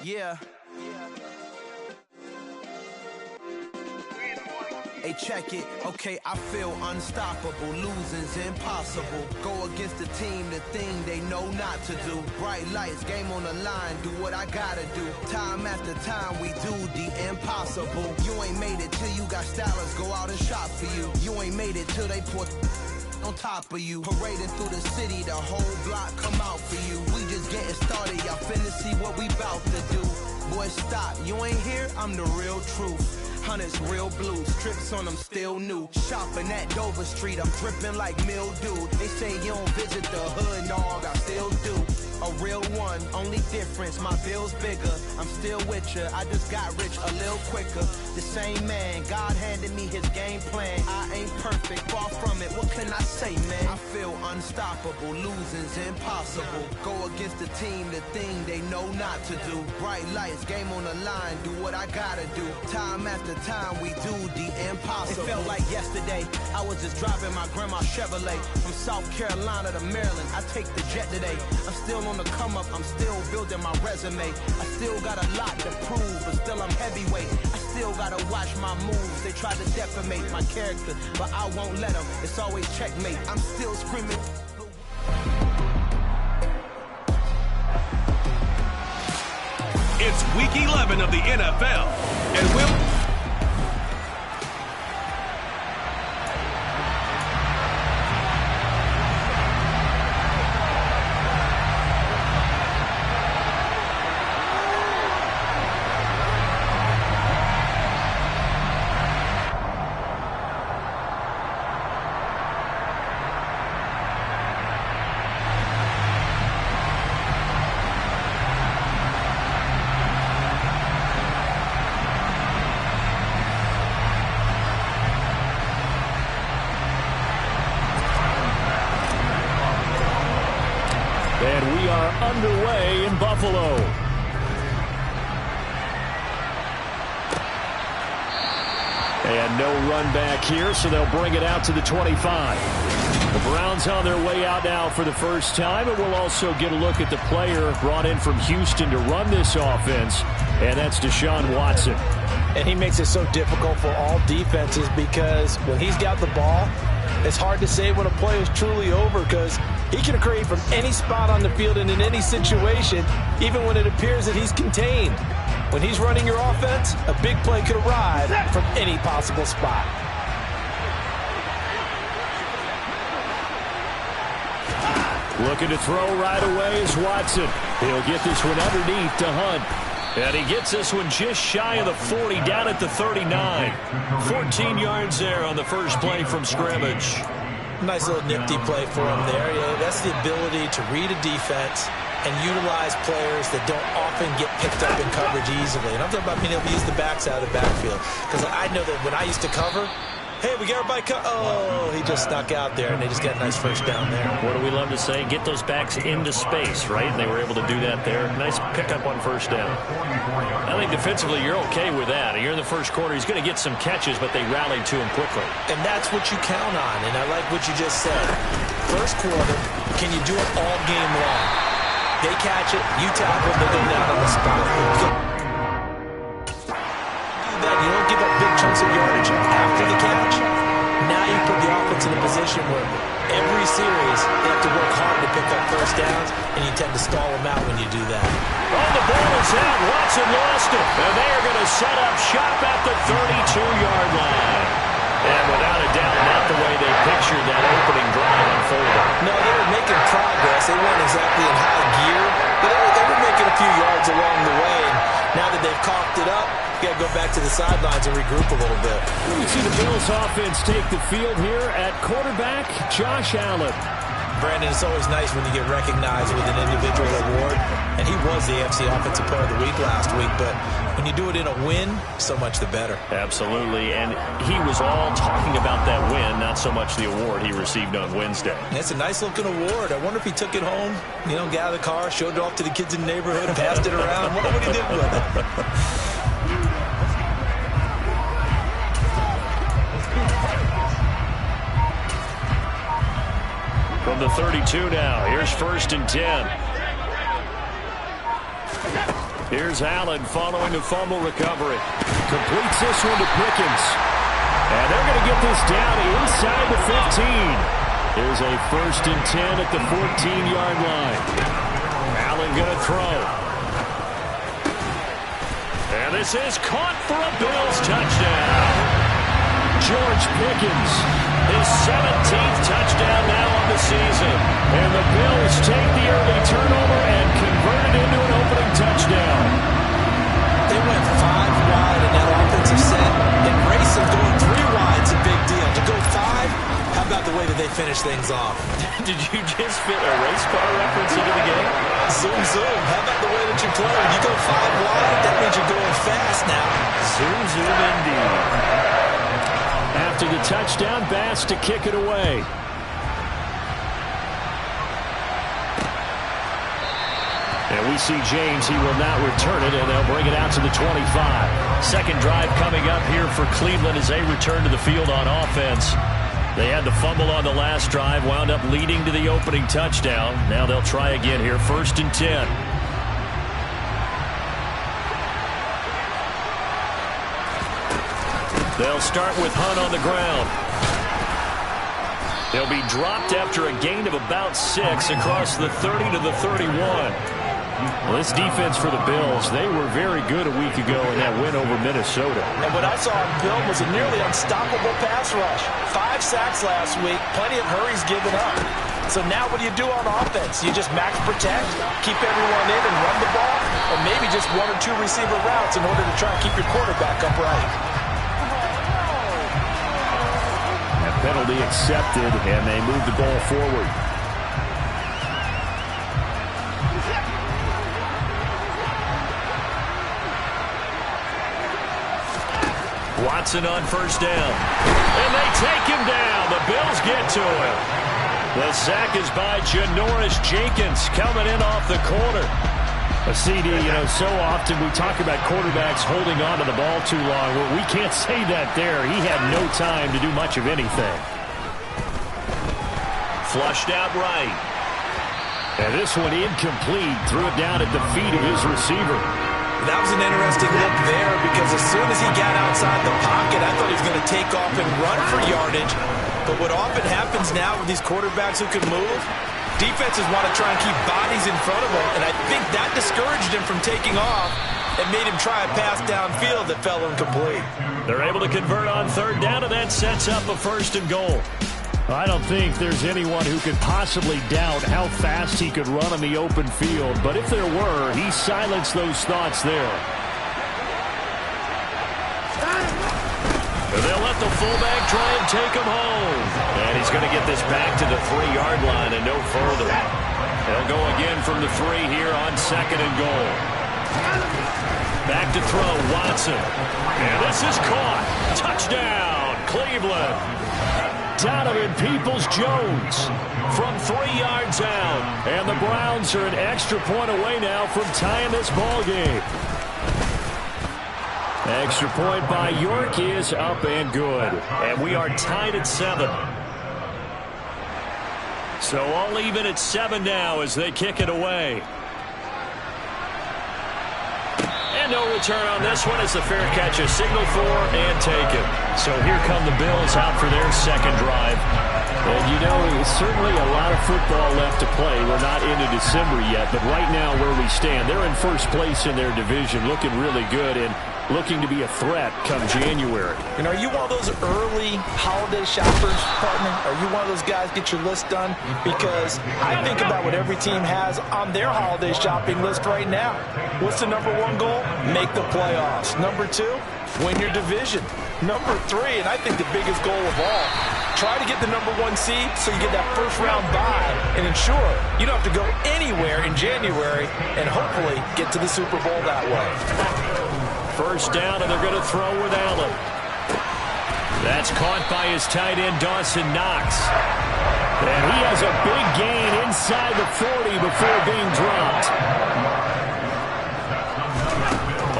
Yeah. Hey, check it. Okay, I feel unstoppable. Losing's impossible. Go against the team, the thing they know not to do. Bright lights, game on the line, do what I gotta do. Time after time, we do the impossible. You ain't made it till you got stylers go out and shop for you. You ain't made it till they put on top of you. Parading through the city, the whole block come out for you. We just getting started, y'all finna see what we bout to do. Boy, stop, you ain't here, I'm the real truth. Hunters, real blue, strips on them still new. Shopping at Dover Street, I'm dripping like mildew. They say you don't visit the hood, dog, I still do. A real one, only difference, my bill's bigger. I'm still with ya, I just got rich a little quicker. The same man, God handed me his game plan. I ain't perfect, far from it, what can I say, man? I feel unstoppable, losing's impossible. Go against the team, the thing they know not to do. Bright lights, game on the line, do what I gotta do. Time after time, we do the impossible. It felt like yesterday, I was just driving my grandma's Chevrolet. From South Carolina to Maryland, I take the jet today. I'm still on the come up, I'm still building my resume. I still got a lot to prove, but still I'm heavyweight. I still gotta watch my moves. They try to defamate my character, but I won't let them. It's always checkmate. I'm still screaming. It's week 11 of the NFL, and we'll... And we are underway in Buffalo. And no run back here, so they'll bring it out to the 25. The Browns on their way out now for the first time, and we'll also get a look at the player brought in from Houston to run this offense, and that's Deshaun Watson. And he makes it so difficult for all defenses because when he's got the ball, it's hard to say when a play is truly over because he can create from any spot on the field and in any situation, even when it appears that he's contained. When he's running your offense, a big play could arrive from any possible spot. Looking to throw right away is Watson. He'll get this one underneath to Hunt. And he gets this one just shy of the 40, down at the 39. 14 yards there on the first play from scrimmage. Nice little nifty play for him there. Yeah, that's the ability to read a defense and utilize players that don't often get picked up in coverage easily. And I'm talking about being able to use the backs out of the backfield. Because I know that when I used to cover, hey, we got everybody oh, he just snuck out there, and they just got a nice first down there. What do we love to say? Get those backs into space, right? And they were able to do that there. Nice pickup on first down. I think defensively you're okay with that. You're in the first quarter. He's going to get some catches, but they rallied to him quickly. And that's what you count on, and I like what you just said. First quarter, can you do it all game long? They catch it, you tackle, they go down on the spot. You don't give up big chunks of yardage after the catch. Now you put the offense in a position where every series they have to work hard to pick up first downs, and you tend to stall them out when you do that. Oh, the ball is out. Watson lost it. And they are going to set up shop at the 32-yard line. And without a doubt, not the way they pictured that opening drive unfolding. No, they were making progress. They weren't exactly in high gear, but they were making a few yards along the way. And now that they've coughed it up, you got to go back to the sidelines and regroup a little bit. We see the Bills offense take the field here at quarterback, Josh Allen. Brandon, it's always nice when you get recognized with an individual award, and he was the AFC Offensive Player of the Week last week, but when you do it in a win, so much the better. Absolutely, and he was all talking about that win, not so much the award he received on Wednesday. It's a nice-looking award. I wonder if he took it home, got out of the car, showed it off to the kids in the neighborhood, passed it around. I wonder what he did with it. From the 32 now, here's 1st and 10. Here's Allen following the fumble recovery. Completes this one to Pickens. And they're going to get this down inside the 15. There's a 1st and 10 at the 14-yard line. Allen going to throw. And this is caught for a Bills touchdown. George Pickens, his 17th touchdown now on the season. And the Bills take the early turnover and convert it into an opening touchdown. They went 5 wide in that offensive set, and Grayson going 3 wide's a big deal. To go 5, how about the way that they finish things off? Did you just fit a race car reference into the game? Zoom, zoom. How about the way that you play? When you go 5 wide, that means you're going fast now. Zoom, zoom indeed. After the touchdown, Bass to kick it away. And we see James. He will not return it, and they'll bring it out to the 25. Second drive coming up here for Cleveland as they return to the field on offense. They had the fumble on the last drive, wound up leading to the opening touchdown. Now they'll try again here, 1st and 10. They'll start with Hunt on the ground. He'll be dropped after a gain of about 6 across the 30 to the 31. Well, this defense for the Bills, they were very good a week ago in that win over Minnesota. And what I saw on film was a nearly unstoppable pass rush. 5 sacks last week, plenty of hurries given up. So now what do you do on offense? You just max protect, keep everyone in and run the ball, or maybe just 1 or 2 receiver routes in order to try and keep your quarterback upright. That penalty accepted, and they move the ball forward. Watson on 1st down. And they take him down. The Bills get to him. The sack is by Janoris Jenkins coming in off the corner. A CD, so often we talk about quarterbacks holding on to the ball too long. Well, we can't say that there. He had no time to do much of anything. Flushed out right. And this one incomplete. Threw it down at the feet of his receiver. That was an interesting look there because as soon as he got outside the pocket, I thought he was going to take off and run for yardage. But what often happens now with these quarterbacks who can move, defenses want to try and keep bodies in front of them, and I think that discouraged him from taking off and made him try a pass downfield that fell incomplete. They're able to convert on 3rd down, and that sets up a 1st and goal. I don't think there's anyone who could possibly doubt how fast he could run on the open field, but if there were, he silenced those thoughts there. And they'll let the fullback try and take him home. And he's going to get this back to the 3-yard line and no further. They'll go again from the 3 here on 2nd and goal. Back to throw, Watson. And this is caught. Touchdown, Cleveland. Donovan Peoples-Jones from 3 yards out. And the Browns are an extra point away now from tying this ball game. Extra point by York is up and good. And we are tied at 7. So all even at 7 now as they kick it away. And no return on this one as the fair catch is signaled for and taken. So here come the Bills out for their 2nd drive. And certainly a lot of football left to play. We're not into December yet, but right now where we stand, they're in 1st place in their division, looking really good and looking to be a threat come January. And are you one of those early holiday shoppers, partner? Are you one of those guys get your list done? Because I think about what every team has on their holiday shopping list right now. What's the number 1 goal? Make the playoffs. Number 2, win your division. Number 3, and I think the biggest goal of all, try to get the number 1 seed so you get that 1st round bye and ensure you don't have to go anywhere in January and hopefully get to the Super Bowl that way. 1st down, and they're going to throw with Allen. That's caught by his tight end, Dawson Knox. And he has a big gain inside the 40 before being dropped.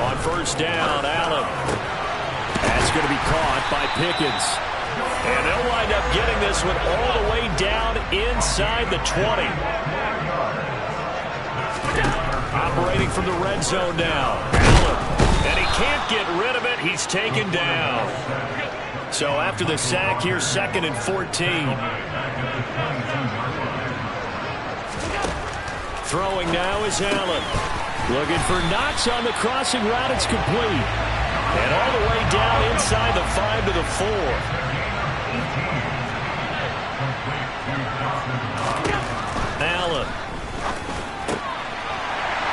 On 1st down, Allen. That's going to be caught by Pickens. And they'll wind up getting this one all the way down inside the 20. Operating from the red zone now. Allen. And he can't get rid of it. He's taken down. So after the sack here, 2nd and 14. Throwing now is Allen. Looking for Knox on the crossing route. It's complete. And all the way down inside the 5 to the 4. Allen.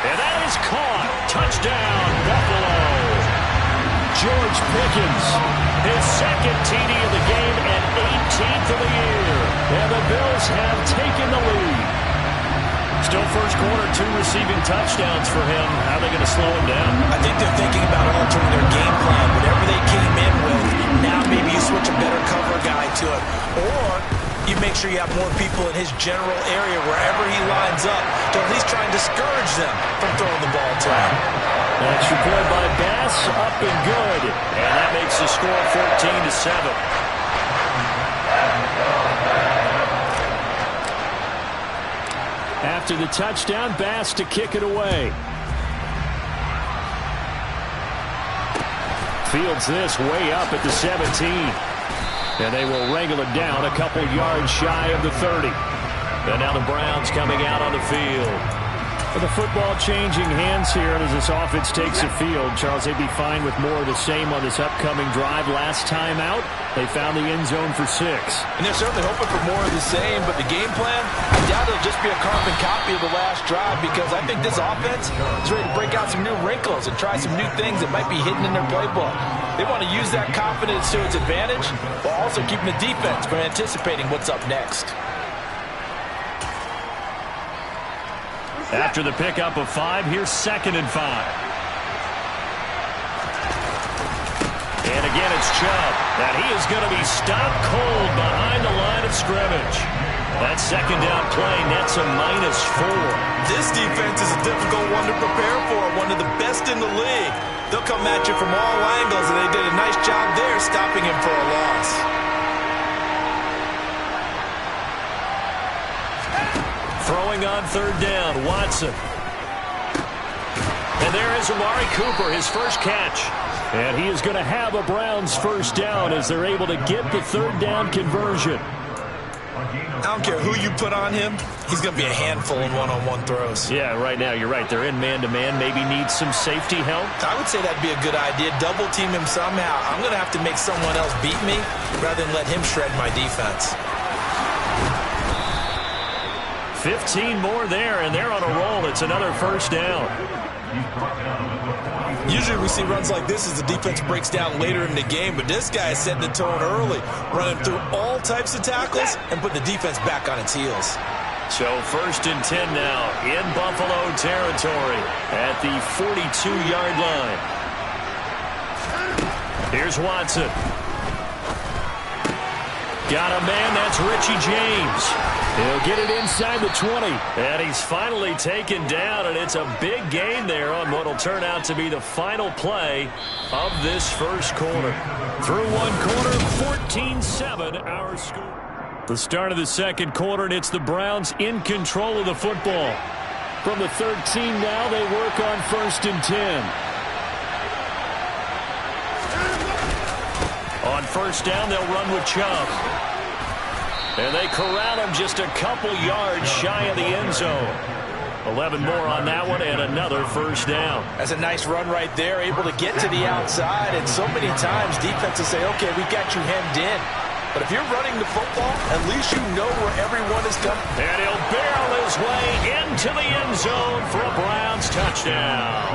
And that is caught. Touchdown, Buffalo. George Pickens, his 2nd TD of the game and 18th of the year. And the Bills have taken the lead. Still first quarter, 2 receiving touchdowns for him. How are they going to slow him down? I think they're thinking about altering their game plan. Whatever they came in with, now maybe you switch a better cover guy to it. Or you make sure you have more people in his general area wherever he lines up to at least try and discourage them from throwing the ball to him. Extra point by Bass, up and good. And that makes the score 14-7. After the touchdown, Bass to kick it away. Fields this way up at the 17. And they will wrangle it down a couple yards shy of the 30. And now the Browns coming out on the field. With the football changing hands here, and as this offense takes the field, Charles, they'd be fine with more of the same on this upcoming drive. Last time out, they found the end zone for 6. And they're certainly hoping for more of the same, but the game plan, I doubt it'll just be a carbon copy of the last drive, because I think this offense is ready to break out some new wrinkles and try some new things that might be hidden in their playbook. They want to use that confidence to its advantage, while also keeping the defense from anticipating what's up next. After the pickup of 5, here's 2nd and 5. And again, it's Chubb. And he is going to be stopped cold behind the line of scrimmage. That 2nd down play nets a -4. This defense is a difficult one to prepare for, one of the best in the league. They'll come at you from all angles, and they did a nice job there stopping him for a loss. Throwing on 3rd down, Watson. And there is Amari Cooper, his first catch. And he is going to have a Browns first down as they're able to get the 3rd down conversion. I don't care who you put on him, he's going to be a handful in one-on-one throws. Yeah, right now, you're right. They're in man-to-man, maybe needs some safety help. I would say that'd be a good idea. Double team him somehow. I'm going to have to make someone else beat me rather than let him shred my defense. 15 more there, and they're on a roll. It's another first down. Usually we see runs like this as the defense breaks down later in the game, but this guy is setting the tone early, running through all types of tackles and putting the defense back on its heels. So 1st and 10 now in Buffalo territory at the 42-yard line. Here's Watson. Got a man, that's Richie James. He'll get it inside the 20. And he's finally taken down, and it's a big gain there on what will turn out to be the final play of this first quarter. Through one quarter, 14-7 our score. The start of the 2nd quarter, and it's the Browns in control of the football. From the 13 now, they work on 1st and 10. On 1st down, they'll run with Chubb. And they corral him just a couple yards shy of the end zone. 11 more on that one, and another first down. That's a nice run right there, able to get to the outside. And so many times defenses say, okay, we got you hemmed in. But if you're running the football, at least you know where everyone is coming. And he'll barrel his way into the end zone for a Browns touchdown.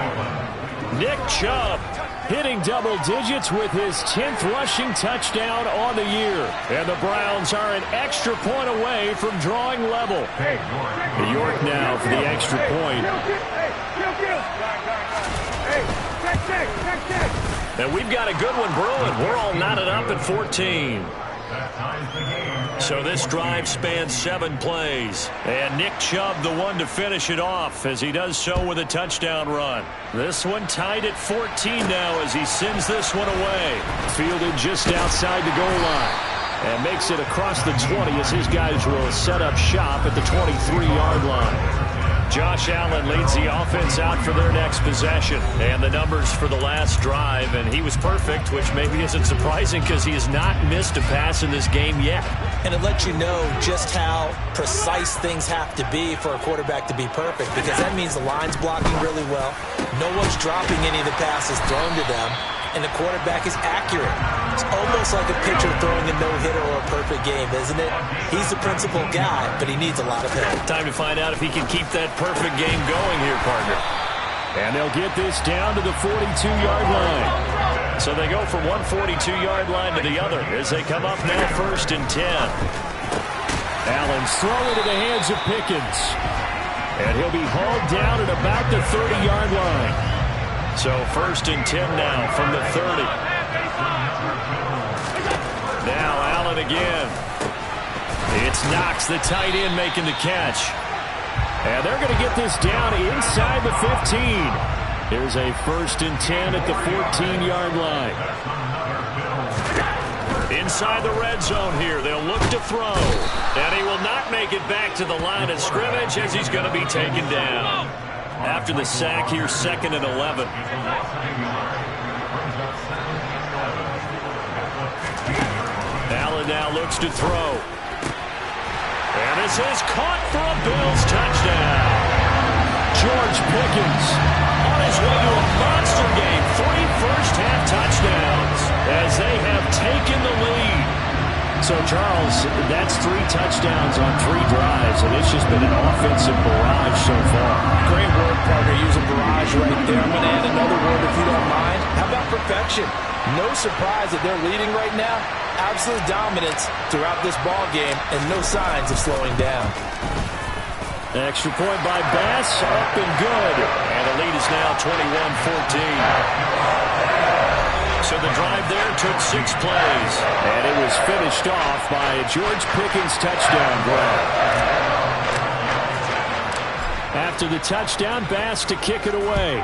Nick Chubb hitting double digits with his 10th rushing touchdown on the year. And the Browns are an extra point away from drawing level. New York now for the extra point. And we've got a good one brewing. We're all knotted up at 14. So this drive spans 7 plays. And Nick Chubb the one to finish it off as he does so with a touchdown run. This one tied at 14 now as he sends this one away. Fielded just outside the goal line. And makes it across the 20 as his guys will set up shop at the 23-yard line. Josh Allen leads the offense out for their next possession. And the numbers for the last drive, and he was perfect, which maybe isn't surprising because he has not missed a pass in this game yet. And it lets you know just how precise things have to be for a quarterback to be perfect, because that means the line's blocking really well. No one's dropping any of the passes thrown to them, and the quarterback is accurate. It's almost like a pitcher throwing a no-hitter or a perfect game, isn't it? He's the principal guy, but he needs a lot of help. Time to find out if he can keep that perfect game going here, partner. And they'll get this down to the 42-yard line. So they go from one 42-yard line to the other as they come up now 1st and 10. Allen's throwing to the hands of Pickens. And he'll be hauled down at about the 30-yard line. So 1st and 10 now from the 30. Now Allen again. It's Knox, the tight end, making the catch. And they're going to get this down inside the 15. Here's a 1st and 10 at the 14-yard line. Inside the red zone here, they'll look to throw. And he will not make it back to the line of scrimmage as he's going to be taken down. After the sack here, 2nd and 11. Allen now looks to throw. And this is caught for a Bills touchdown. George Pickens on his way to a monster game. 3 first-half touchdowns as they have taken the lead. So, Charles, that's 3 touchdowns on 3 drives, and it's just been an offensive barrage so far. Great word, partner. Use a barrage right there. I'm going to add another word if you don't mind. How about perfection? No surprise that they're leading right now. Absolute dominance throughout this ball game and no signs of slowing down. Extra point by Bass, up and good. And the lead is now 21-14. So the drive there took 6 plays. And it was finished off by a George Pickens touchdown grab. After the touchdown, Bass to kick it away.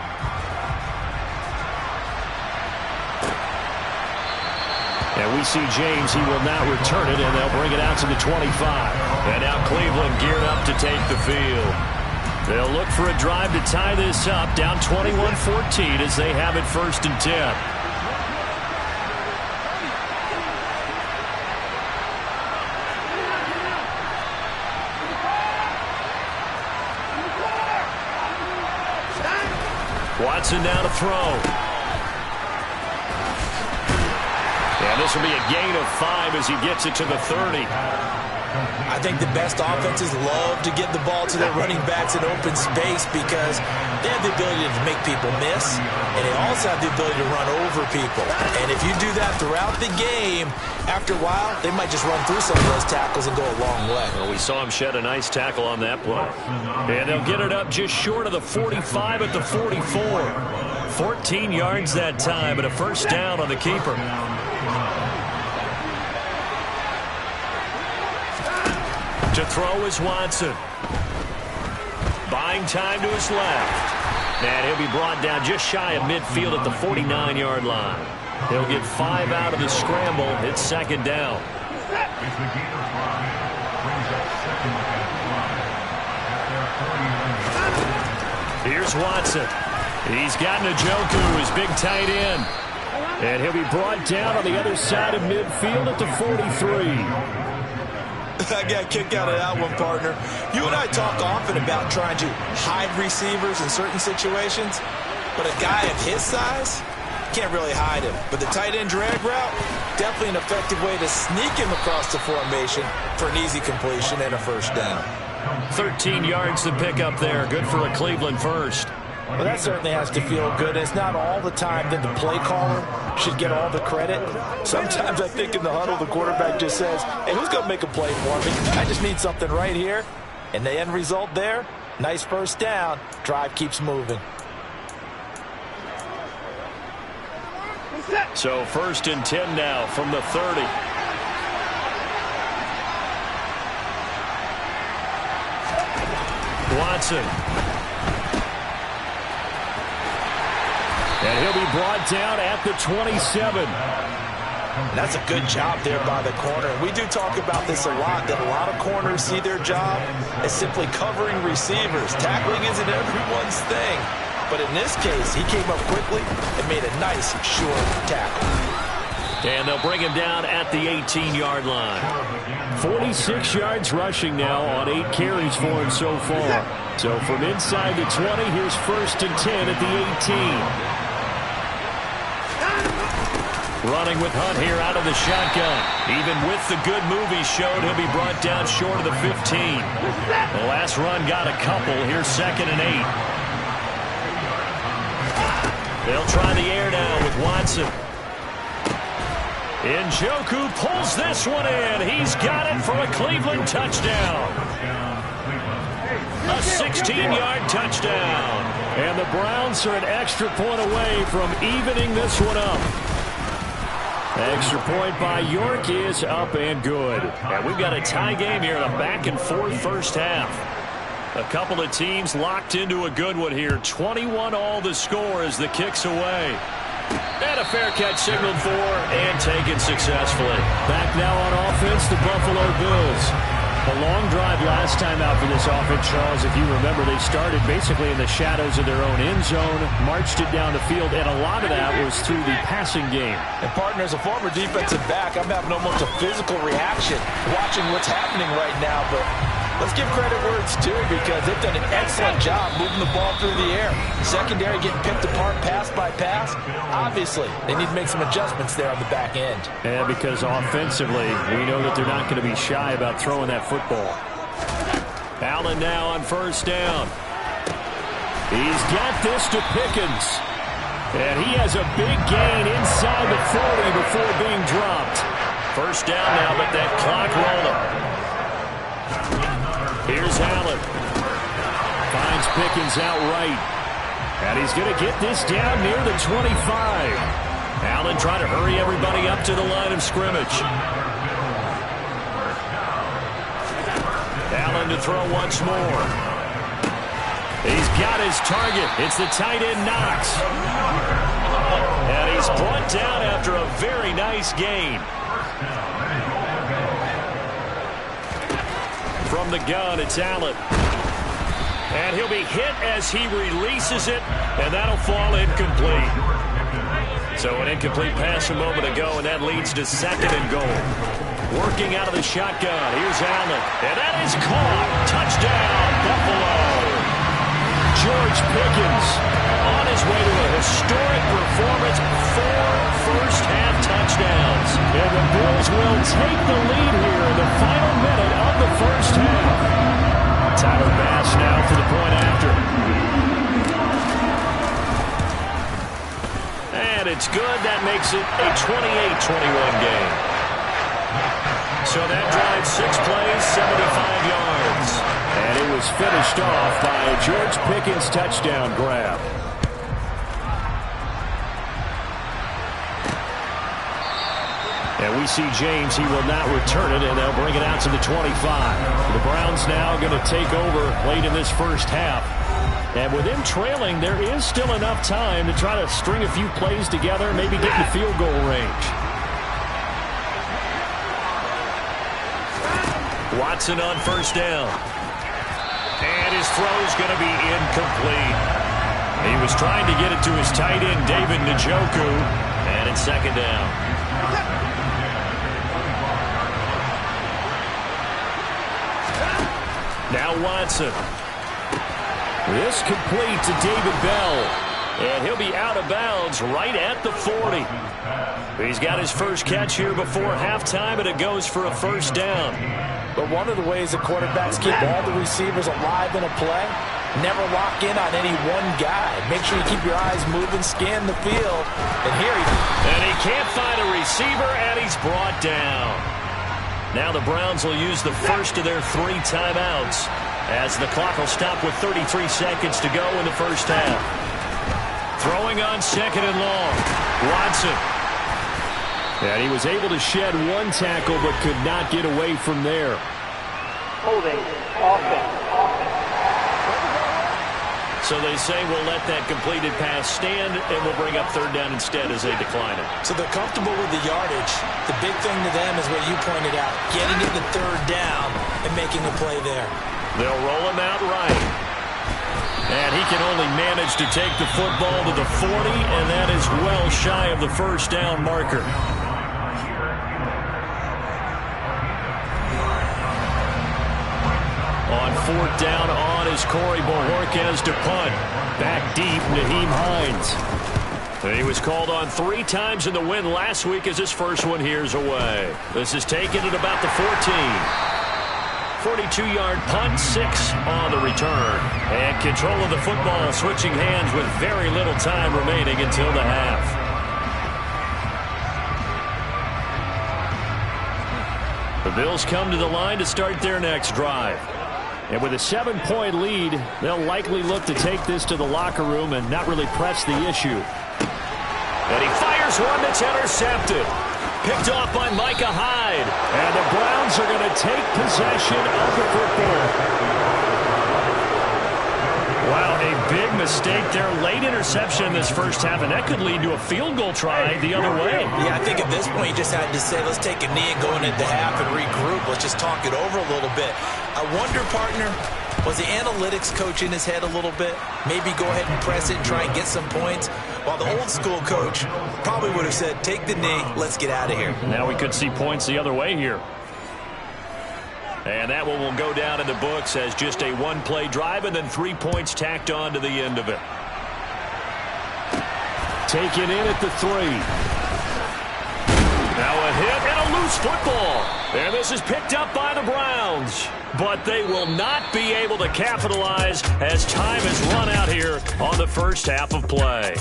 And we see James, he will not return it, and they'll bring it out to the 25. And now Cleveland geared up to take the field. They'll look for a drive to tie this up, down 21-14 as they have it 1st and 10. Watson now to throw. And this will be a gain of 5 as he gets it to the 30. I think the best offenses love to get the ball to their running backs in open space because they have the ability to make people miss, and they also have the ability to run over people. And if you do that throughout the game, after a while, they might just run through some of those tackles and go a long way. Well, we saw him shed a nice tackle on that play. And they'll get it up just short of the 45 at the 44. 14 yards that time, but a 1st down on the keeper. To throw is Watson. Buying time to his left. And he'll be brought down just shy of midfield at the 49-yard line. He'll get 5 out of the scramble. It's 2nd down. Here's Watson. He's got Njoku, his big tight end. And he'll be brought down on the other side of midfield at the 43. I got a kick out of that one, partner. You and I talk often about trying to hide receivers in certain situations, but a guy of his size can't really hide him. But the tight end drag route, definitely an effective way to sneak him across the formation for an easy completion and a 1st down. 13 yards to pick up there. Good for a Cleveland 1st. Well, that certainly has to feel good. It's not all the time that the play caller should get all the credit. Sometimes I think in the huddle, the quarterback just says, hey, who's going to make a play for me? I just need something right here. And the end result there, nice 1st down. Drive keeps moving. So 1st and 10 now from the 30. Watson. And he'll be brought down at the 27. And that's a good job there by the corner. And we do talk about this a lot, that a lot of corners see their job as simply covering receivers. Tackling isn't everyone's thing. But in this case, he came up quickly and made a nice, short tackle. And they'll bring him down at the 18-yard line. 46 yards rushing now on 8 carries for him so far. So from inside the 20, here's 1st and 10 at the 18. Running with Hunt here out of the shotgun. Even with the good move he showed, he'll be brought down short of the 15. The last run got a couple. Here's 2nd and 8. They'll try the air now with Watson. Njoku pulls this one in. He's got it for a Cleveland touchdown. A 16-yard touchdown. And the Browns are an extra point away from evening this one up. Extra point by York is up and good. And we've got a tie game here in a back-and-forth first half. A couple of teams locked into a good one here. 21-all the score as the kick's away. And a fair catch signaled for and taken successfully. Back now on offense, the Buffalo Bills. A long drive last time out for this offense, Charles. If you remember, they started basically in the shadows of their own end zone, marched it down the field, and a lot of that was through the passing game. And, partner, as a former defensive back, I'm having almost a physical reaction watching what's happening right now, but let's give credit where it's due because they've done an excellent job moving the ball through the air. Secondary getting picked apart pass by pass. Obviously, they need to make some adjustments there on the back end. Yeah, because offensively, we know that they're not going to be shy about throwing that football. Allen now on 1st down. He's got this to Pickens. And he has a big gain inside the 40 before being dropped. 1st down now, but that clock rolling. Here's Allen. Finds Pickens outright. And he's going to get this down near the 25. Allen trying to hurry everybody up to the line of scrimmage. Allen to throw once more. He's got his target. It's the tight end Knox. And he's brought down after a very nice gain. From the gun, it's Allen. And he'll be hit as he releases it, and that'll fall incomplete. So an incomplete pass a moment ago, and that leads to 2nd and goal. Working out of the shotgun, here's Allen. And that is caught. Touchdown, Buffalo. George Pickens on his way to a historic performance, 4 first-half touchdowns. And the Bills will take the lead here in the final minute of the first half. Tyler Bass now for the point after. And it's good. That makes it a 28-21 game. So that drive, 6 plays, 75 yards. And it was finished off by a George Pickens touchdown grab. And we see James. He will not return it, and they'll bring it out to the 25. The Browns now going to take over late in this first half. And with them trailing, there is still enough time to try to string a few plays together, maybe get in the field goal range. Watson on 1st down. And his throw's going to be incomplete. He was trying to get it to his tight end, David Njoku. And it's 2nd down. Now Watson. This complete to David Bell. And he'll be out of bounds right at the 40. He's got his first catch here before halftime, and it goes for a 1st down. But one of the ways that quarterbacks keep all the receivers alive in a play, never lock in on any one guy. Make sure you keep your eyes moving, scan the field. And here he can't find a receiver, and he's brought down. Now the Browns will use the first of their 3 timeouts as the clock will stop with 33 seconds to go in the first half. Throwing on 2nd and long. Watson. And he was able to shed 1 tackle but could not get away from there. Holding offense. So they say we'll let that completed pass stand, and we'll bring up third down instead as they decline it. So they're comfortable with the yardage. The big thing to them is what you pointed out, getting it to third down and making a play there. They'll roll him out right. And he can only manage to take the football to the 40, and that is well shy of the first down marker. On fourth down on is Corey Bojorquez to punt. Back deep, Nyheim Hines. He was called on 3 times in the win last week as his first one here's away. This is taken at about the 14. 42-yard punt, 6 on the return. And control of the football switching hands with very little time remaining until the half. The Bills come to the line to start their next drive. And with a 7-point lead, they'll likely look to take this to the locker room and not really press the issue. And he fires one that's intercepted. Picked off by Micah Hyde. And the Browns are going to take possession of the football. Wow, a big mistake there. Late interception in this first half, and that could lead to a field goal try the other way. Yeah, I think at this point you just had to say, let's take a knee and go into the half and regroup. Let's just talk it over a little bit. I wonder, partner, was the analytics coach in his head a little bit? Maybe go ahead and press it and try and get some points? While the old school coach probably would have said, take the knee, let's get out of here. Now we could see points the other way here. And that one will go down in the books as just a one-play drive and then 3 points tacked on to the end of it. Taken in at the 3. Now a hit and a loose football. And this is picked up by the Browns. But they will not be able to capitalize as time has run out here on the first half of play.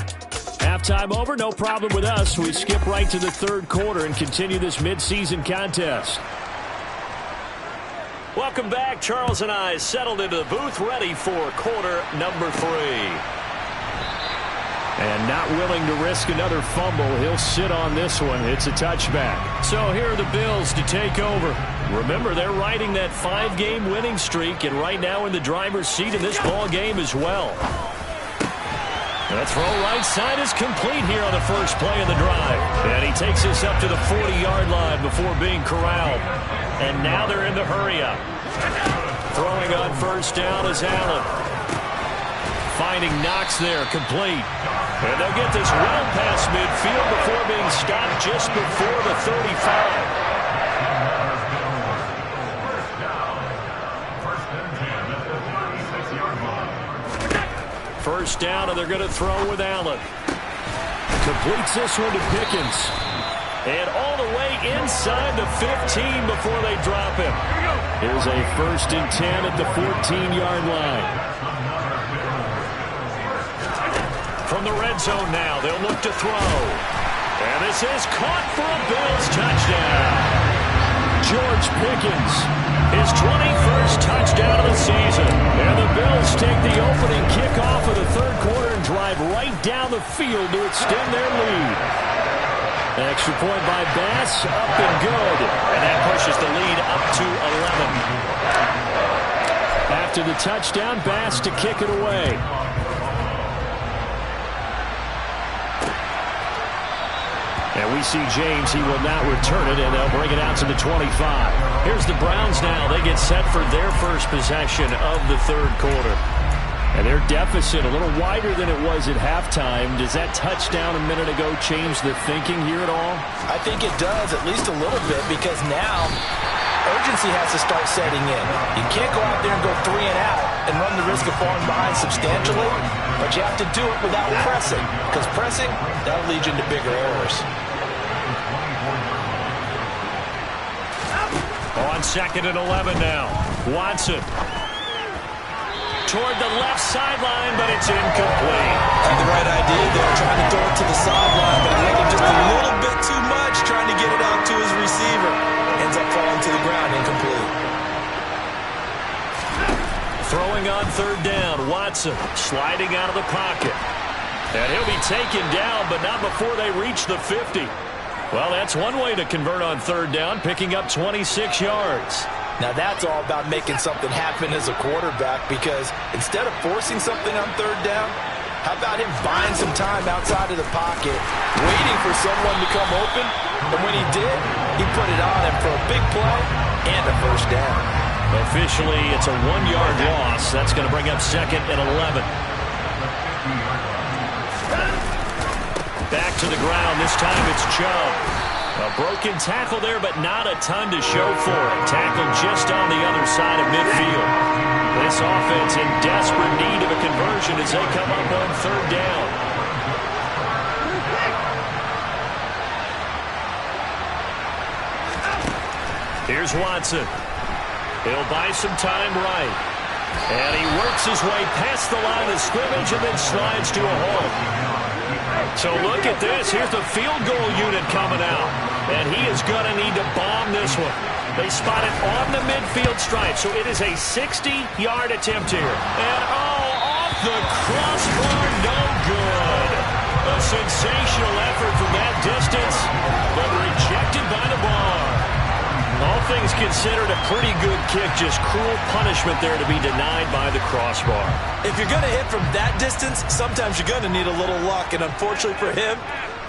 Halftime over, no problem with us. We skip right to the third quarter and continue this midseason contest. Welcome back. Charles and I settled into the booth, ready for quarter number 3. And not willing to risk another fumble. He'll sit on this one. It's a touchback. So here are the Bills to take over. Remember, they're riding that 5-game winning streak, and right now in the driver's seat in this ball game as well. The throw right side is complete here on the first play of the drive. And he takes us up to the 40-yard line before being corralled. And now they're in the hurry-up. Throwing on first down is Allen. Finding Knox there, complete. And they'll get this well past midfield before being stopped just before the 35. First down, and they're going to throw with Allen. Completes this one to Pickens. And all the way inside the 15 before they drop him. Here's a 1st and 10 at the 14-yard line. From the red zone now, they'll look to throw. And this is caught for a Bills touchdown. George Pickens, his 21st touchdown of the season. And the Bills take the opening kickoff of the third quarter and drive right down the field to extend their lead. An extra point by Bass, up and good. And that pushes the lead up to 11. After the touchdown, Bass to kick it away. And we see James, he will not return it, and they'll bring it out to the 25. Here's the Browns now. They get set for their first possession of the third quarter. And their deficit a little wider than it was at halftime. Does that touchdown a minute ago change the thinking here at all? I think it does, at least a little bit, because now urgency has to start setting in. You can't go out there and go 3 and out and run the risk of falling behind substantially, but you have to do it without pressing, because pressing, that'll lead you into bigger errors. On 2nd and 11 now. Watson. Toward the left sideline, but it's incomplete. Had the right idea there, trying to throw it to the sideline, but he waited just a little bit too much, trying to get it out to his receiver. Ends up falling to the ground, incomplete. Throwing on third down, Watson sliding out of the pocket. And he'll be taken down, but not before they reach the 50. Well, that's one way to convert on third down, picking up 26 yards. Now that's all about making something happen as a quarterback, because instead of forcing something on third down, how about him buying some time outside of the pocket, waiting for someone to come open, and when he did, he put it on him for a big play and a first down. Officially, it's a 1-yard loss. That's going to bring up 2nd and 11. Back to the ground. This time it's Chubb. A broken tackle there, but not a ton to show for it. Tackled just on the other side of midfield. This offense in desperate need of a conversion as they come up on third down. Here's Watson. He'll buy some time right. And he works his way past the line of scrimmage and then slides to a halt. So look at this. Here's the field goal unit coming out. And he is going to need to bomb this one. They spot it on the midfield stripe. So it is a 60-yard attempt here. And, off the crossbar, no good. A sensational effort from that distance, but rejected by the bar. All things considered, a pretty good kick. Just cruel punishment there to be denied by the crossbar. If you're going to hit from that distance, sometimes you're going to need a little luck. And unfortunately for him,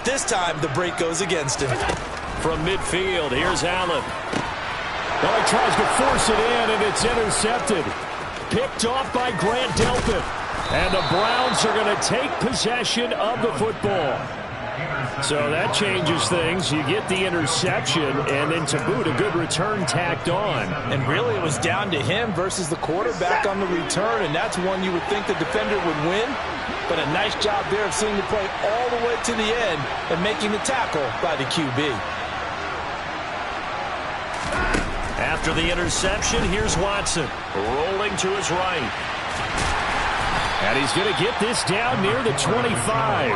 this time the break goes against him. From midfield, here's Allen. Well, he tries to force it in, and it's intercepted. Picked off by Grant Delpit. And the Browns are going to take possession of the football. So that changes things. You get the interception, and then to boot, a good return tacked on. And really, it was down to him versus the quarterback on the return, and that's one you would think the defender would win. But a nice job there of seeing the play all the way to the end and making the tackle by the QB. After the interception, here's Watson, rolling to his right. And he's going to get this down near the 25.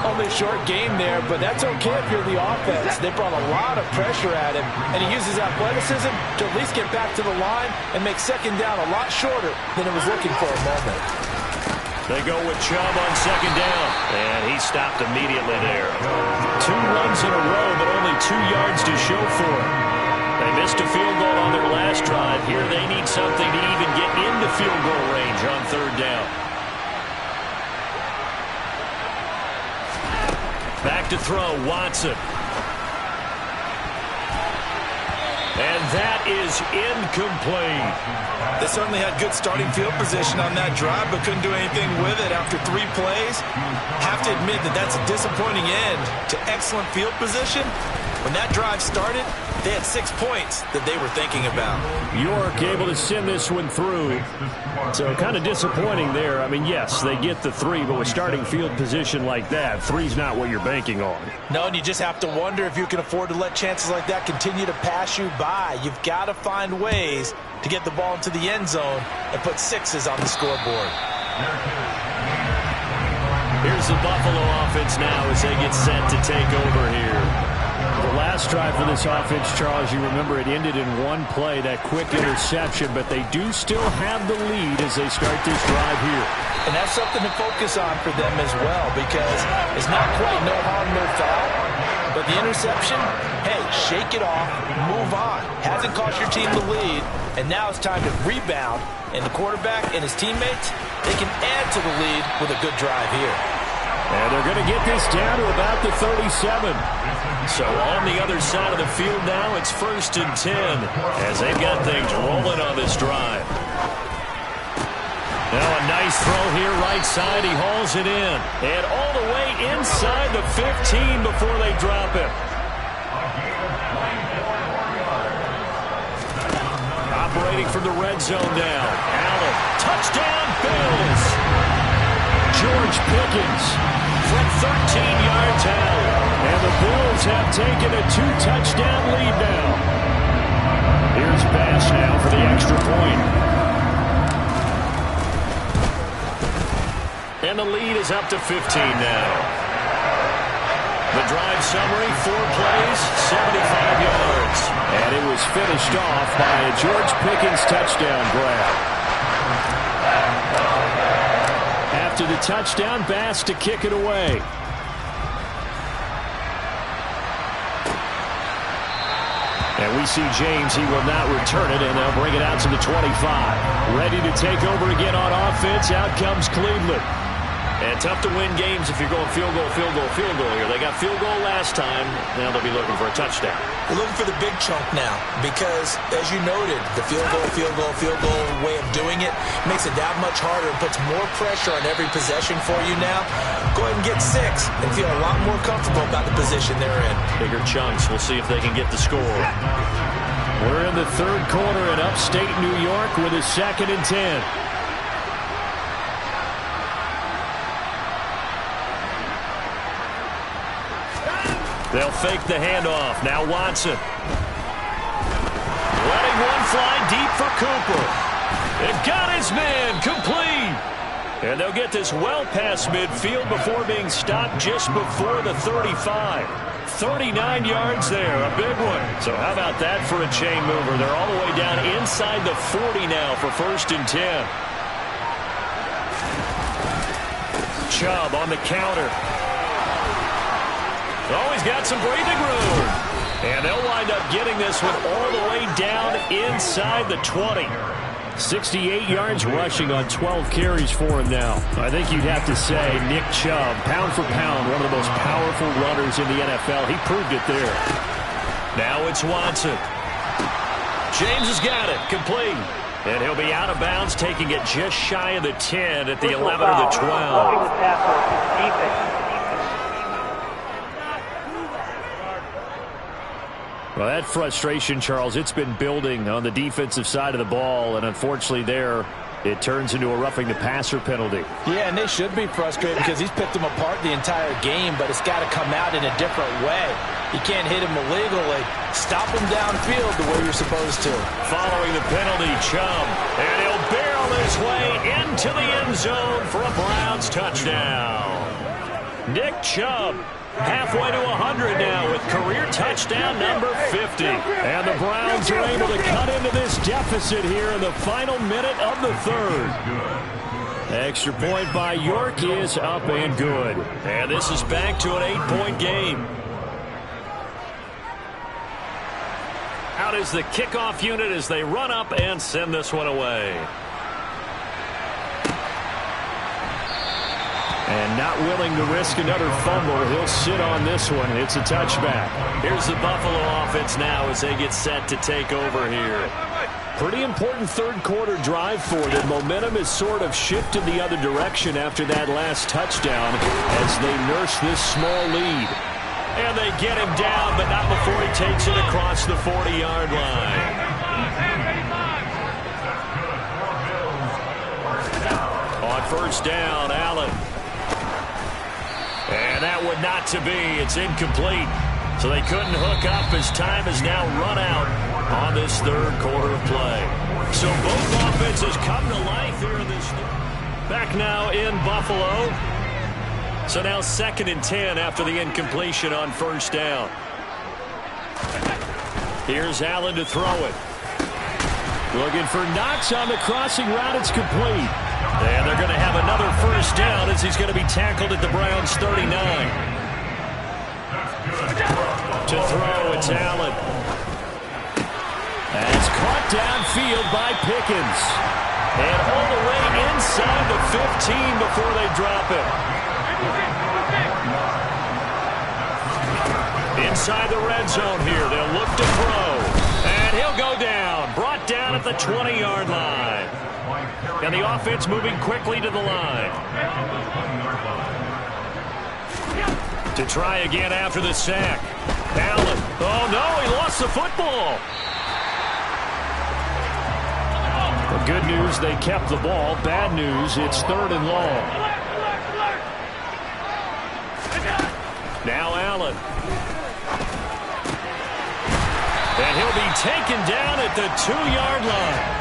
Only a short game there, but that's okay if you're the offense. They brought a lot of pressure at him, and he uses athleticism to at least get back to the line and make second down a lot shorter than it was looking for a moment. They go with Chubb on second down, and he stopped immediately there. 2 runs in a row, but only 2 yards to show for it. They missed a field goal on their last drive. Here they need something to even get into field goal range on third down. Back to throw, Watson. And that is incomplete. They certainly had good starting field position on that drive, but couldn't do anything with it after 3 plays. Have to admit that that's a disappointing end to excellent field position. When that drive started, they had 6 points that they were thinking about. York able to send this one through. So kind of disappointing there. I mean, yes, they get the 3, but with starting field position like that, 3's not what you're banking on. No, and you just have to wonder if you can afford to let chances like that continue to pass you by. You've got to find ways to get the ball into the end zone and put 6s on the scoreboard. Here's the Buffalo offense now as they get set to take over here. The last drive for this offense, Charles, you remember it ended in 1 play, that quick interception, but they do still have the lead as they start this drive here. And that's something to focus on for them as well, because it's not quite no harm, no foul, but the interception, hey, shake it off, move on. Hasn't cost your team the lead, and now it's time to rebound, and the quarterback and his teammates, they can add to the lead with a good drive here. And they're going to get this down to about the 37. So on the other side of the field now, it's 1st and 10 as they've got things rolling on this drive. Now a nice throw here, right side. He hauls it in. And all the way inside the 15 before they drop him. Operating from the red zone now. Allen, touchdown Bills. George Pickens from 13 yards out. And the Bills have taken a 2-touchdown lead now. Here's Bass now for the extra point. And the lead is up to 15 now. The drive summary, 4 plays, 75 yards. And it was finished off by a George Pickens touchdown grab. After the touchdown, Bass to kick it away. And we see James. He will not return it, and they'll bring it out to the 25. Ready to take over again on offense. Out comes Cleveland. And tough to win games if you're going field goal, field goal, field goal here. They got field goal last time. Now they'll be looking for a touchdown. We're looking for the big chunk now because, as you noted, the field goal way of doing it makes it that much harder and puts more pressure on every possession for you now. Go ahead and get 6 and feel a lot more comfortable about the position they're in. Bigger chunks. We'll see if they can get the score. We're in the third quarter in upstate New York with a 2nd and 10. They'll fake the handoff. Now Watson. Letting one fly deep for Cooper. It got his man complete. And they'll get this well past midfield before being stopped just before the 35. 39 yards there, a big one. So how about that for a chain mover? They're all the way down inside the 40 now for 1st and 10. Chubb on the counter. Oh, he's got some breathing room. And they'll wind up getting this one all the way down inside the 20. 68 yards rushing on 12 carries for him now. I think you'd have to say Nick Chubb, pound for pound, one of the most powerful runners in the NFL. He proved it there. Now it's Watson. James has got it. Complete. And he'll be out of bounds, taking it just shy of the 10 at the 11 or the 12. Well, that frustration, Charles, it's been building on the defensive side of the ball, and unfortunately there, it turns into a roughing the passer penalty. Yeah, and they should be frustrated because he's picked them apart the entire game, but it's got to come out in a different way. You can't hit him illegally. Stop him downfield the way you're supposed to. Following the penalty, Chubb, and he'll barrel his way into the end zone for a Browns touchdown. Nick Chubb. Halfway to 100 now with career touchdown number 50. And the Browns are able to cut into this deficit here in the final minute of the 3rd. Extra point by York is up and good. And this is back to an 8-point game. Out is the kickoff unit as they run up and send this one away. And not willing to risk another fumble, he'll sit on this one. It's a touchback. Here's the Buffalo offense now as they get set to take over here. Pretty important third quarter drive for them. Momentum has sort of shifted the other direction after that last touchdown as they nurse this small lead. And they get him down, but not before he takes it across the 40-yard line. On 1st down, Allen. And that would not to be. It's incomplete. So they couldn't hook up as time has now run out on this third quarter of play. So both offenses come to life here in this. Back now in Buffalo. So now 2nd and 10 after the incompletion on 1st down. Here's Allen to throw it. Looking for Knox on the crossing route. It's complete. And they're going to have another 1st down as he's going to be tackled at the Browns 39. To throw, it's Allen. That's caught downfield by Pickens. And all the way inside the 15 before they drop it. Inside the red zone here, they'll look to throw. And he'll go down. Brought down at the 20-yard line. And the offense moving quickly to the line. To try again after the sack. Allen. Oh, no, he lost the football. The good news, they kept the ball. Bad news, it's 3rd and long. Now Allen. And he'll be taken down at the 2-yard line.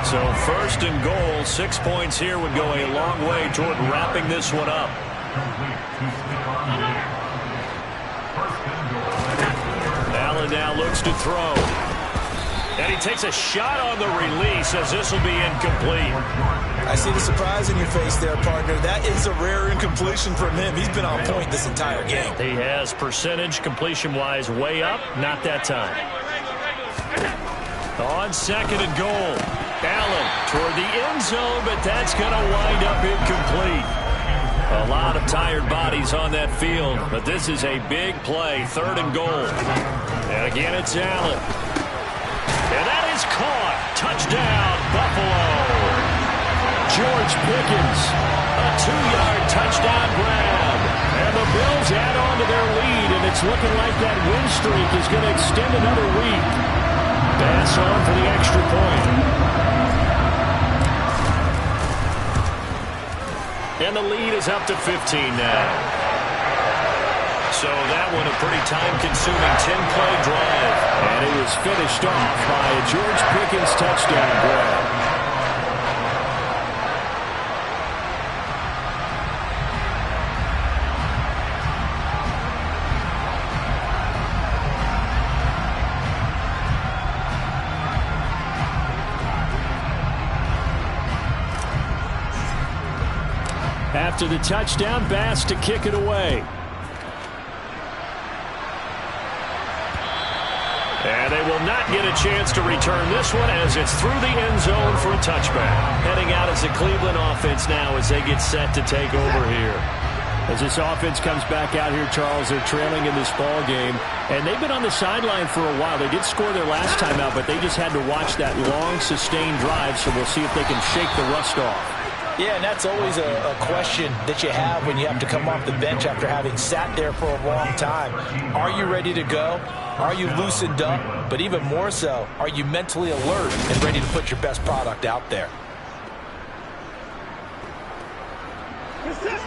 So 1st and goal, 6 points here would go a long way toward wrapping this one up. Allen now looks to throw. And he takes a shot on the release as this will be incomplete. I see the surprise in your face there, partner. That is a rare incompletion from him. He's been on point this entire game. He has percentage completion-wise way up. Not that time. On second and goal. Allen toward the end zone, but that's going to wind up incomplete. A lot of tired bodies on that field, but this is a big play. Third and goal. And again, it's Allen. And that is caught. Touchdown, Buffalo. George Pickens, a 2-yard touchdown grab. And the Bills add on to their lead, and it's looking like that win streak is going to extend another week. Pass on for the extra point. And the lead is up to 15 now. So that one a pretty time-consuming 10-play drive. And it was finished off by a George Pickens touchdown grab. After the touchdown, Bass to kick it away. And they will not get a chance to return this one as it's through the end zone for a touchback. Heading out as the Cleveland offense now as they get set to take over here. As this offense comes back out here, Charles, they're trailing in this ball game. And they've been on the sideline for a while. They did score their last time out, but they just had to watch that long, sustained drive. So we'll see if they can shake the rust off. Yeah, and that's always a question that you have when you have to come off the bench after having sat there for a long time. Are you ready to go? Are you loosened up? But even more so, are you mentally alert and ready to put your best product out there?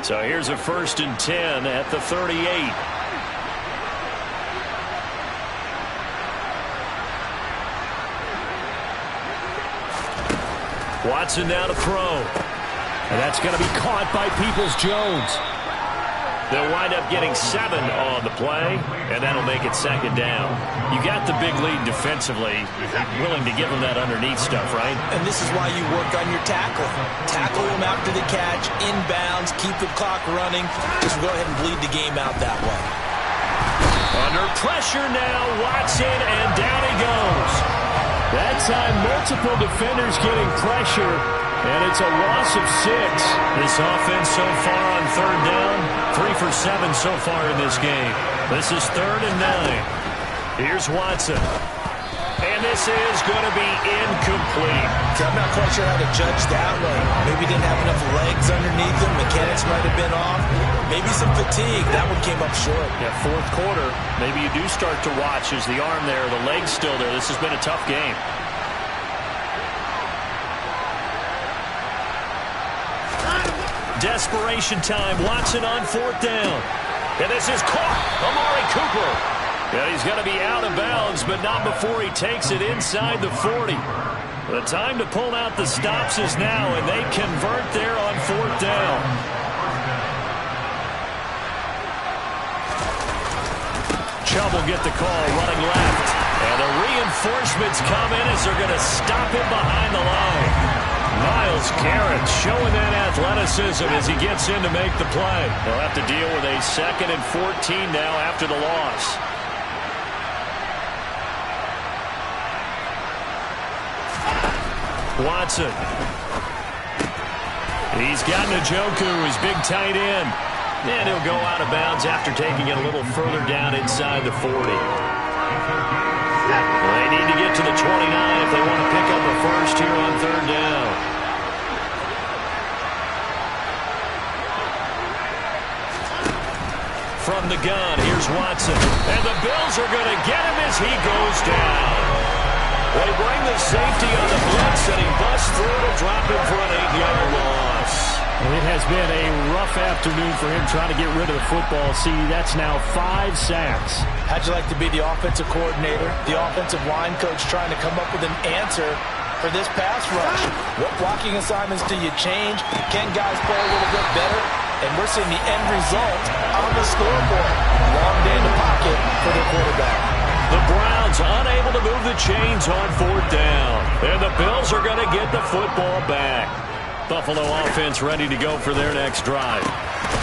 So here's a 1st and 10 at the 38. Watson now to throw. And that's going to be caught by Peoples-Jones. They'll wind up getting 7 on the play, and that'll make it 2nd down. You got the big lead defensively. Willing to give them that underneath stuff, right? And this is why you work on your tackling. Tackle them after the catch, inbounds, keep the clock running. Just go ahead and bleed the game out that way. Under pressure now, Watson, and down he goes. That time, multiple defenders getting pressure. And it's a loss of 6. This offense so far on 3rd down, 3 for 7 so far in this game. This is 3rd and 9. Here's Watson. And this is going to be incomplete. I'm not quite sure how to judge that one. Maybe didn't have enough legs underneath him. Mechanics might have been off. Maybe some fatigue. That one came up short. Yeah, 4th quarter. Maybe you do start to watch as the arm there, the leg's still there. This has been a tough game. Desperation time. Watson on 4th down. And this is caught. Amari Cooper. Yeah, he's going to be out of bounds, but not before he takes it inside the 40. The time to pull out the stops is now, and they convert there on 4th down. Chubb will get the call running left. And the reinforcements come in as they're going to stop him behind the line. Myles Garrett showing that athleticism as he gets in to make the play. They'll have to deal with a 2nd and 14 now after the loss. Watson. He's got Njoku, his big tight end. And he'll go out of bounds after taking it a little further down inside the 40. They need to get to the 29 if they want to pick up a first here on 3rd down. From the gun, here's Watson. And the Bills are going to get him as he goes down. They bring the safety on the blitz, and he busts through to drop him for an 8-yard loss. It has been a rough afternoon for him trying to get rid of the football. See, that's now 5 sacks. How'd you like to be the offensive coordinator, the offensive line coach trying to come up with an answer for this pass rush? What blocking assignments do you change? Can guys play a little bit better? And we're seeing the end result on the scoreboard. Long day in the pocket for the quarterback. The Browns unable to move the chains on 4th down. And the Bills are going to get the football back. Buffalo offense ready to go for their next drive.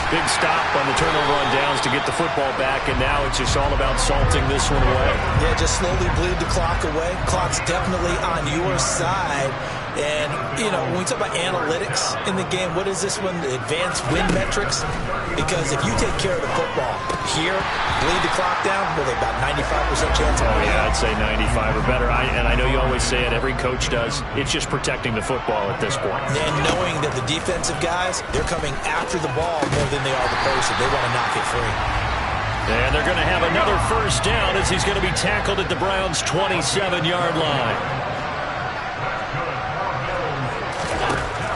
Big stop on the turnover on downs to get the football back, and now it's just all about salting this one away. Yeah, just slowly bleed the clock away. Clock's definitely on your side. And, you know, when we talk about analytics in the game, what is this one? The advanced win metrics? Because if you take care of the football here, bleed the clock down, well, they about 95% chance of winning. Yeah, I'd say 95 or better. And I know you always say it, every coach does. It's just protecting the football at this point. And knowing that the defensive guys, they're coming after the ball more than they are the person. They want to knock it free. And they're going to have another first down as he's going to be tackled at the Browns' 27-yard line.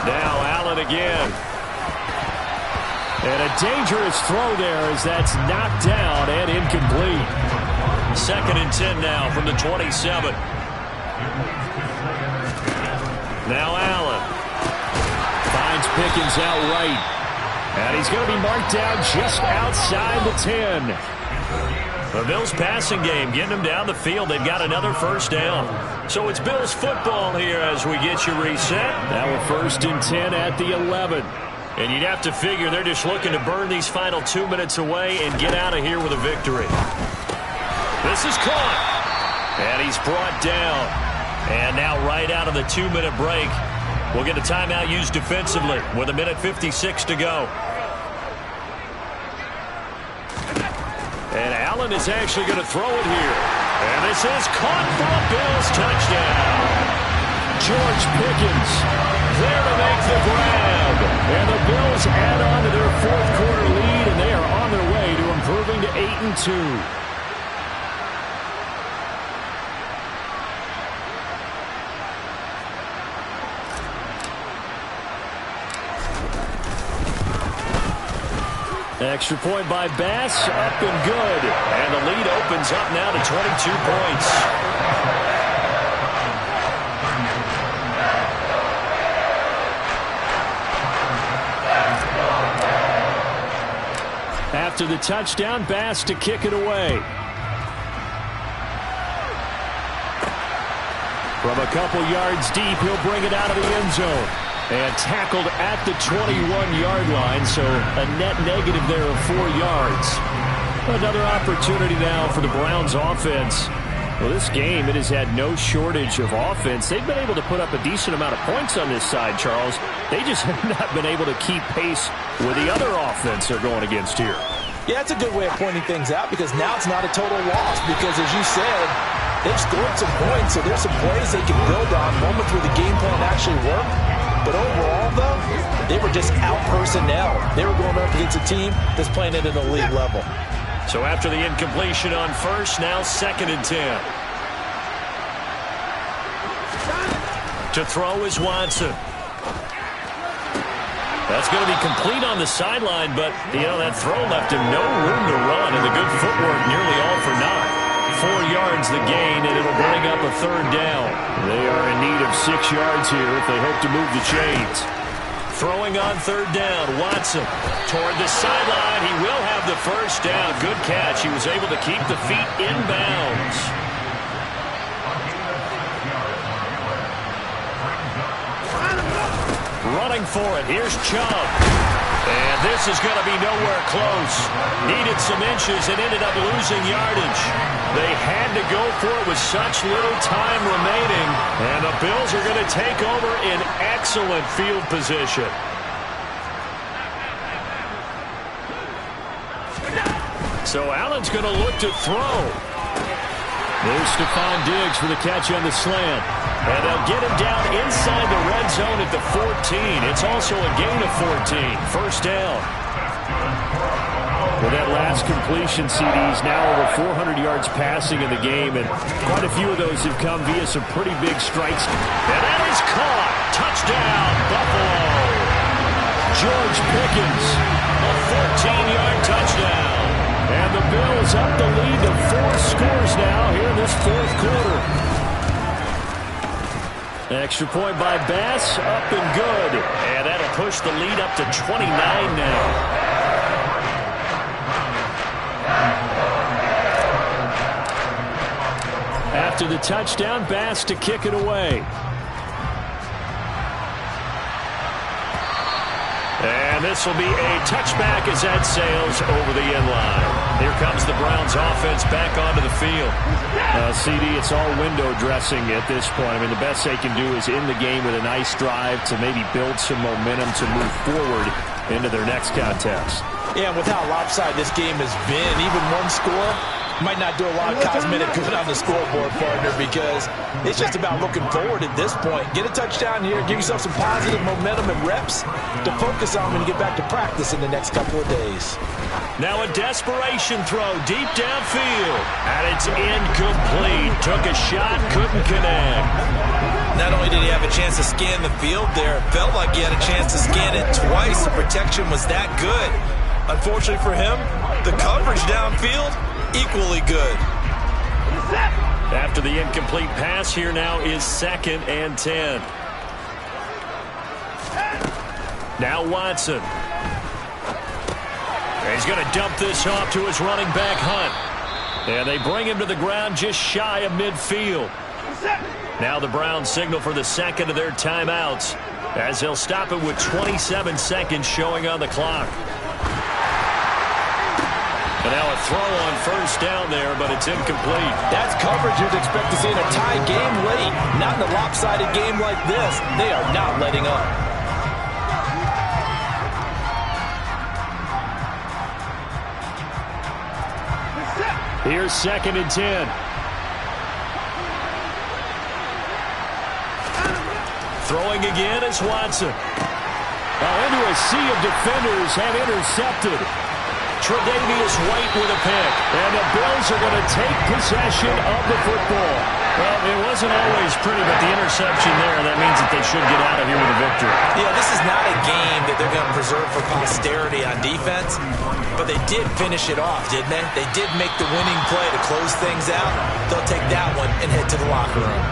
Now Allen again. And a dangerous throw there as that's knocked down and incomplete. 2nd and 10 now from the 27. Now Allen finds Pickens out right. And he's going to be marked down just outside the 10. The Bills passing game, getting them down the field. They've got another first down. So it's Bills football here as we get you reset. Now we're 1st and 10 at the 11. And you'd have to figure they're just looking to burn these final 2 minutes away and get out of here with a victory. This is caught. And he's brought down. And now right out of the 2-minute break, we'll get a timeout used defensively with 1:56 to go. And Allen is actually going to throw it here. And this is caught for a Bills touchdown. George Pickens there to make the grab. And the Bills add on to their 4th quarter lead, and they are on their way to improving to 8-2. Extra point by Bass, up and good. And the lead opens up now to 22 points. After the touchdown, Bass to kick it away. From a couple yards deep, he'll bring it out of the end zone. And tackled at the 21-yard line, so a net negative there of 4 yards. Another opportunity now for the Browns offense. Well, this game, it has had no shortage of offense. They've been able to put up a decent amount of points on this side, Charles. They just have not been able to keep pace with the other offense they're going against here. Yeah, that's a good way of pointing things out because now it's not a total loss because, as you said, they've scored some points, so there's some plays they can build on, moments where the game plan actually worked. But overall, though, they were just out personnel. They were going up against a team that's playing at an elite level. So after the incompletion on first, now 2nd and 10. To throw is Watson. That's going to be complete on the sideline, but, you know, that throw left him no room to run, and the good footwork nearly all for naught. 4 yards the gain, and it'll bring up a 3rd down. They are in need of 6 yards here if they hope to move the chains. Throwing on 3rd down, Watson toward the sideline. He will have the first down. Good catch. He was able to keep the feet in bounds. Running for it. Here's Chubb. And this is going to be nowhere close. Needed some inches and ended up losing yardage. They had to go for it with such little time remaining. And the Bills are going to take over in excellent field position. So Allen's going to look to throw. There's Stephon Diggs for the catch on the slant. And they'll get him down inside the red zone at the 14. It's also a gain of 14. First down. With that last completion, CD's now over 400 yards passing in the game, and quite a few of those have come via some pretty big strikes. And that is caught. Touchdown, Buffalo. George Pickens, a 14-yard touchdown. And the Bills up the lead to 4 scores now here in this 4th quarter. Extra point by Bass, up and good. And that'll push the lead up to 29 now. After the touchdown, Bass to kick it away. And this will be a touchback as that sails over the end line. Here comes the Browns offense back onto the field. CD, it's all window dressing at this point. I mean, the best they can do is end the game with a nice drive to maybe build some momentum to move forward into their next contest. Yeah, and with how lopsided this game has been, even one score might not do a lot of cosmetic good on the scoreboard, partner, because it's just about looking forward at this point. Get a touchdown here, give yourself some positive momentum and reps to focus on when you get back to practice in the next couple of days. Now a desperation throw deep downfield, and it's incomplete. Took a shot, couldn't connect. Not only did he have a chance to scan the field there, it felt like he had a chance to scan it twice. The protection was that good. Unfortunately for him, the coverage downfield, equally good. After the incomplete pass, here now is 2nd and 10. Now Watson. He's going to dump this off to his running back, Hunt. And they bring him to the ground just shy of midfield. Now the Browns signal for the second of their timeouts as they'll stop it with 27 seconds showing on the clock. And now a throw on first down there, but it's incomplete. That's coverage you'd expect to see in a tie game late. Not in a lopsided game like this. They are not letting up. Here's 2nd and 10. Throwing again is Watson. Into a sea of defenders have intercepted. Tre'Davious White with a pick. And the Bills are going to take possession of the football. Well, it wasn't always pretty, but the interception there, that means that they should get out of here with a victory. Yeah, this is not a game that they're going to preserve for posterity on defense, but they did finish it off, didn't they? They did make the winning play to close things out. They'll take that one and head to the locker room.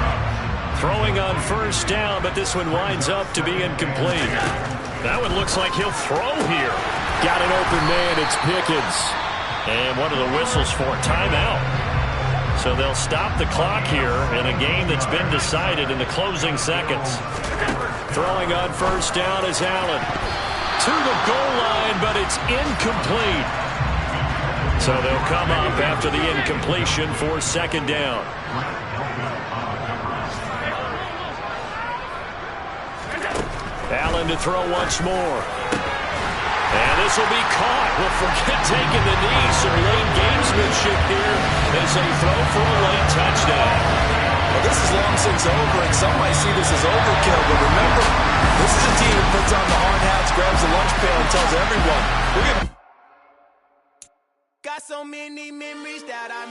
Throwing on first down, but this one winds up to be incomplete. That one looks like he'll throw here. Got an open man, it's Pickens. And what are the whistles for? Timeout. So they'll stop the clock here in a game that's been decided in the closing seconds. Throwing on first down is Allen. To the goal line, but it's incomplete. So they'll come up after the incompletion for 2nd down. Allen to throw once more. And this will be caught. Well, forget taking the knee. Some late gamesmanship here as they throw for a late touchdown. Well, this is long since over, and some might see this as overkill. But remember, this is a team that puts on the hard hats, grabs the lunch pail, and tells everyone, we're going to... Got so many memories that I